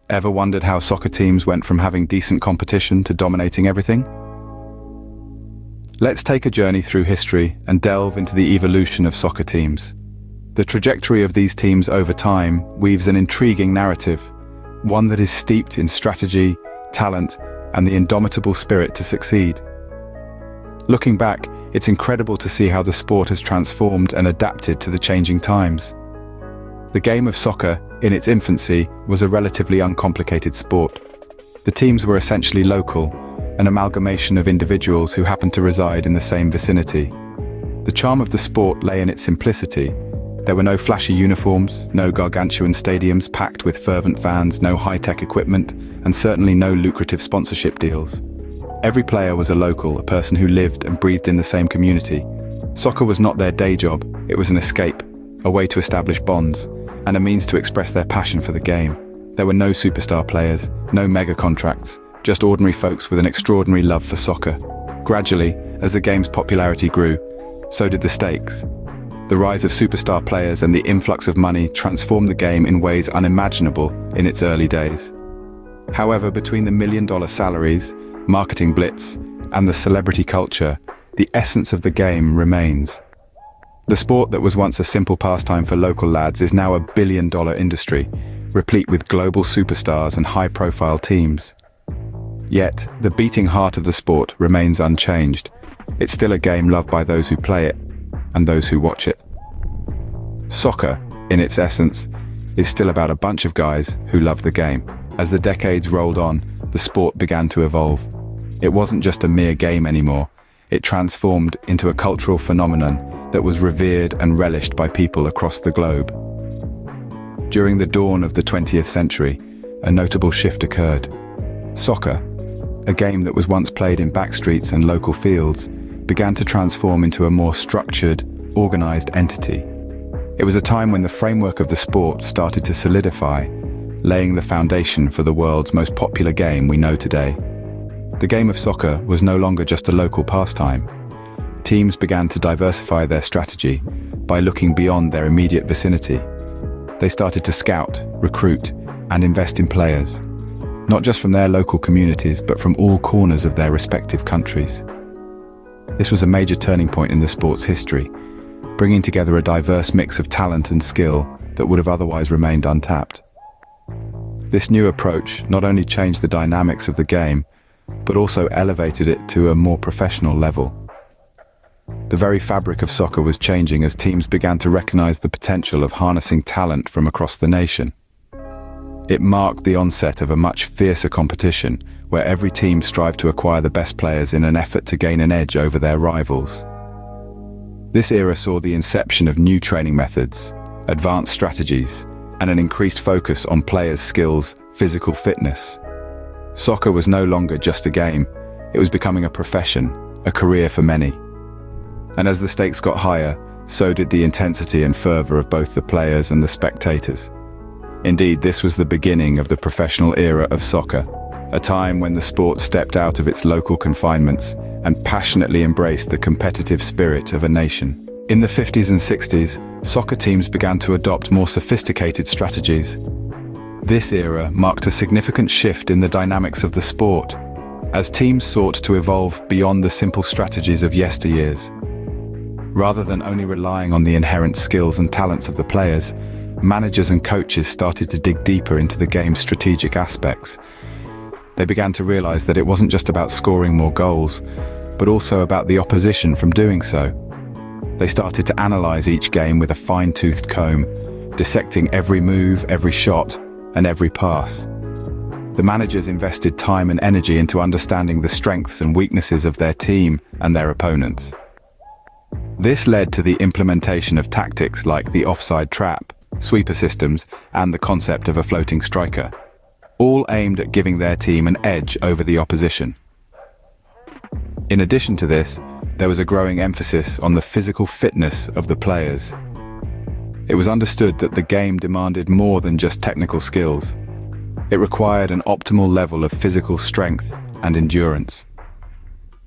Ever wondered how soccer teams went from having decent competition to dominating everything? Let's take a journey through history and delve into the evolution of soccer teams. The trajectory of these teams over time weaves an intriguing narrative, one that is steeped in strategy, talent, and the indomitable spirit to succeed. Looking back, it's incredible to see how the sport has transformed and adapted to the changing times. The game of soccer, in its infancy, was a relatively uncomplicated sport. The teams were essentially local, an amalgamation of individuals who happened to reside in the same vicinity. The charm of the sport lay in its simplicity. There were no flashy uniforms, no gargantuan stadiums packed with fervent fans, no high-tech equipment, and certainly no lucrative sponsorship deals. Every player was a local, a person who lived and breathed in the same community. Soccer was not their day job, it was an escape, a way to establish bonds, and a means to express their passion for the game. There were no superstar players, no mega contracts, just ordinary folks with an extraordinary love for soccer. Gradually, as the game's popularity grew, so did the stakes. The rise of superstar players and the influx of money transformed the game in ways unimaginable in its early days. However, between the million-dollar salaries, marketing blitz, and the celebrity culture, the essence of the game remains. The sport that was once a simple pastime for local lads is now a billion-dollar industry, replete with global superstars and high-profile teams. Yet, the beating heart of the sport remains unchanged. It's still a game loved by those who play it, and those who watch it. Soccer, in its essence, is still about a bunch of guys who love the game. As the decades rolled on, the sport began to evolve. It wasn't just a mere game anymore. It transformed into a cultural phenomenon that was revered and relished by people across the globe. During the dawn of the 20th century, a notable shift occurred. Soccer, a game that was once played in backstreets and local fields, began to transform into a more structured, organized entity. It was a time when the framework of the sport started to solidify, laying the foundation for the world's most popular game we know today. The game of soccer was no longer just a local pastime. Teams began to diversify their strategy by looking beyond their immediate vicinity. They started to scout, recruit, and invest in players, not just from their local communities, but from all corners of their respective countries. This was a major turning point in the sport's history, bringing together a diverse mix of talent and skill that would have otherwise remained untapped. This new approach not only changed the dynamics of the game, but also elevated it to a more professional level. The very fabric of soccer was changing as teams began to recognize the potential of harnessing talent from across the nation. It marked the onset of a much fiercer competition, where every team strived to acquire the best players in an effort to gain an edge over their rivals. This era saw the inception of new training methods, advanced strategies, and an increased focus on players' skills, physical fitness. Soccer was no longer just a game, it was becoming a profession, a career for many. And as the stakes got higher, so did the intensity and fervor of both the players and the spectators. Indeed, this was the beginning of the professional era of soccer, a time when the sport stepped out of its local confinements and passionately embraced the competitive spirit of a nation. In the 50s and 60s, soccer teams began to adopt more sophisticated strategies. This era marked a significant shift in the dynamics of the sport, as teams sought to evolve beyond the simple strategies of yesteryears. Rather than only relying on the inherent skills and talents of the players, managers and coaches started to dig deeper into the game's strategic aspects. They began to realize that it wasn't just about scoring more goals, but also about the opposition from doing so. They started to analyze each game with a fine-toothed comb, dissecting every move, every shot, and every pass. The managers invested time and energy into understanding the strengths and weaknesses of their team and their opponents. This led to the implementation of tactics like the offside trap, sweeper systems, and the concept of a floating striker, all aimed at giving their team an edge over the opposition. In addition to this, there was a growing emphasis on the physical fitness of the players. It was understood that the game demanded more than just technical skills. It required an optimal level of physical strength and endurance.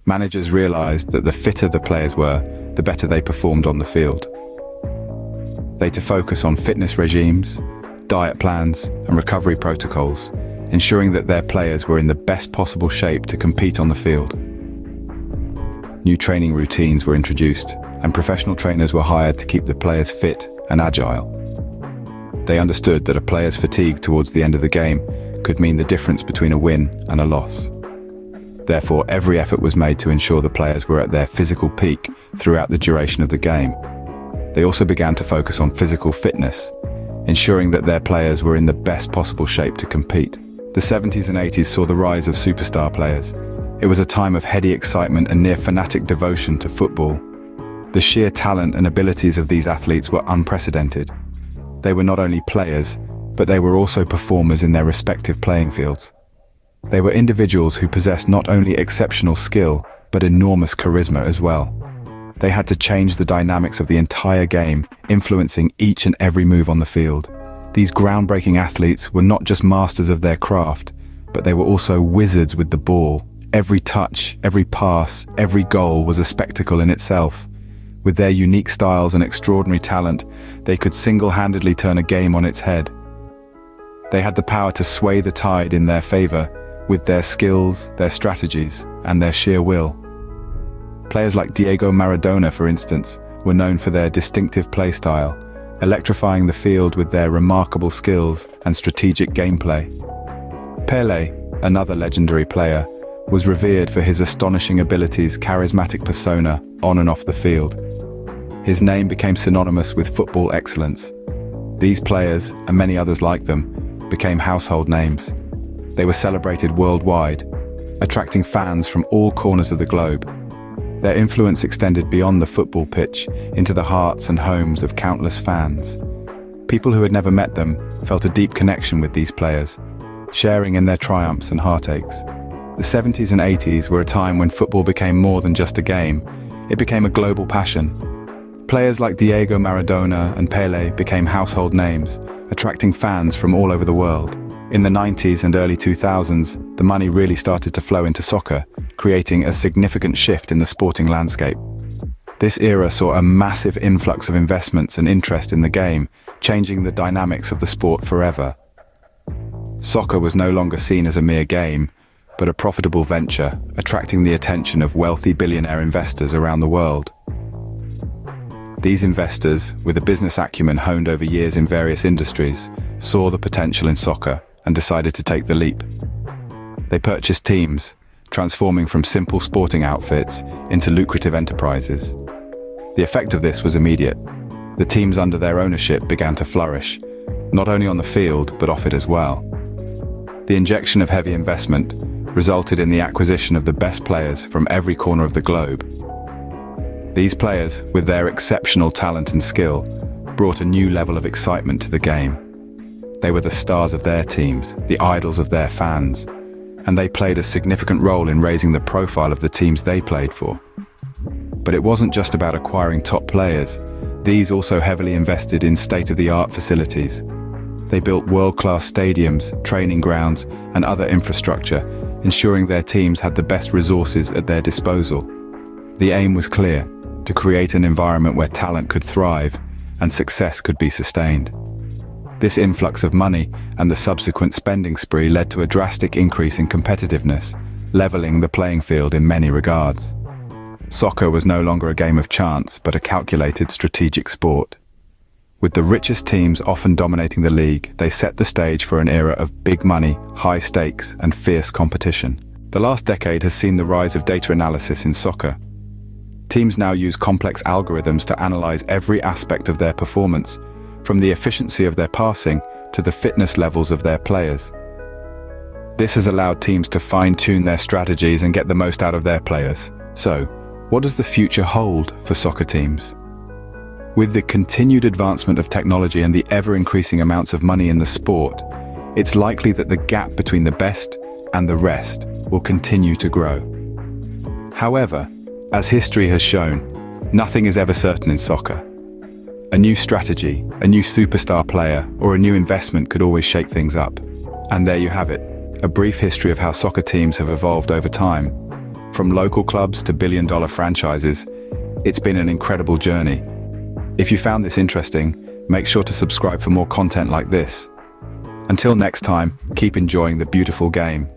Managers realized that the fitter the players were, the better they performed on the field. They to focus on fitness regimes, diet plans, and recovery protocols, ensuring that their players were in the best possible shape to compete on the field. New training routines were introduced, and professional trainers were hired to keep the players fit and agile. They understood that a player's fatigue towards the end of the game could mean the difference between a win and a loss. Therefore, every effort was made to ensure the players were at their physical peak throughout the duration of the game. They also began to focus on physical fitness, ensuring that their players were in the best possible shape to compete. The 70s and 80s saw the rise of superstar players. It was a time of heady excitement and near fanatic devotion to football. The sheer talent and abilities of these athletes were unprecedented. They were not only players, but they were also performers in their respective playing fields. They were individuals who possessed not only exceptional skill, but enormous charisma as well. They had to change the dynamics of the entire game, influencing each and every move on the field. These groundbreaking athletes were not just masters of their craft, but they were also wizards with the ball. Every touch, every pass, every goal was a spectacle in itself. With their unique styles and extraordinary talent, they could single-handedly turn a game on its head. They had the power to sway the tide in their favor with their skills, their strategies, and their sheer will. Players like Diego Maradona, for instance, were known for their distinctive play style, electrifying the field with their remarkable skills and strategic gameplay. Pelé, another legendary player, was revered for his astonishing abilities, charismatic persona, on and off the field. His name became synonymous with football excellence. These players, and many others like them, became household names. They were celebrated worldwide, attracting fans from all corners of the globe. Their influence extended beyond the football pitch into the hearts and homes of countless fans. People who had never met them felt a deep connection with these players, sharing in their triumphs and heartaches. The 70s and 80s were a time when football became more than just a game. It became a global passion. Players like Diego Maradona and Pelé became household names, attracting fans from all over the world. In the 90s and early 2000s, the money really started to flow into soccer, creating a significant shift in the sporting landscape. This era saw a massive influx of investments and interest in the game, changing the dynamics of the sport forever. Soccer was no longer seen as a mere game, but a profitable venture, attracting the attention of wealthy billionaire investors around the world. These investors, with a business acumen honed over years in various industries, saw the potential in soccer and decided to take the leap. They purchased teams, transforming from simple sporting outfits into lucrative enterprises. The effect of this was immediate. The teams under their ownership began to flourish, not only on the field, but off it as well. The injection of heavy investment resulted in the acquisition of the best players from every corner of the globe. These players, with their exceptional talent and skill, brought a new level of excitement to the game. They were the stars of their teams, the idols of their fans, and they played a significant role in raising the profile of the teams they played for. But it wasn't just about acquiring top players. These also heavily invested in state-of-the-art facilities. They built world-class stadiums, training grounds, and other infrastructure, ensuring their teams had the best resources at their disposal. The aim was clear: to create an environment where talent could thrive and success could be sustained. This influx of money and the subsequent spending spree led to a drastic increase in competitiveness, leveling the playing field in many regards. Soccer was no longer a game of chance, but a calculated, strategic sport. With the richest teams often dominating the league, they set the stage for an era of big money, high stakes, and fierce competition. The last decade has seen the rise of data analysis in soccer. Teams now use complex algorithms to analyze every aspect of their performance, from the efficiency of their passing to the fitness levels of their players. This has allowed teams to fine-tune their strategies and get the most out of their players. So, what does the future hold for soccer teams? With the continued advancement of technology and the ever-increasing amounts of money in the sport, it's likely that the gap between the best and the rest will continue to grow. However, as history has shown, nothing is ever certain in soccer. A new strategy, a new superstar player, or a new investment could always shake things up. And there you have it, a brief history of how soccer teams have evolved over time. From local clubs to billion-dollar franchises, it's been an incredible journey. If you found this interesting, make sure to subscribe for more content like this. Until next time, keep enjoying the beautiful game.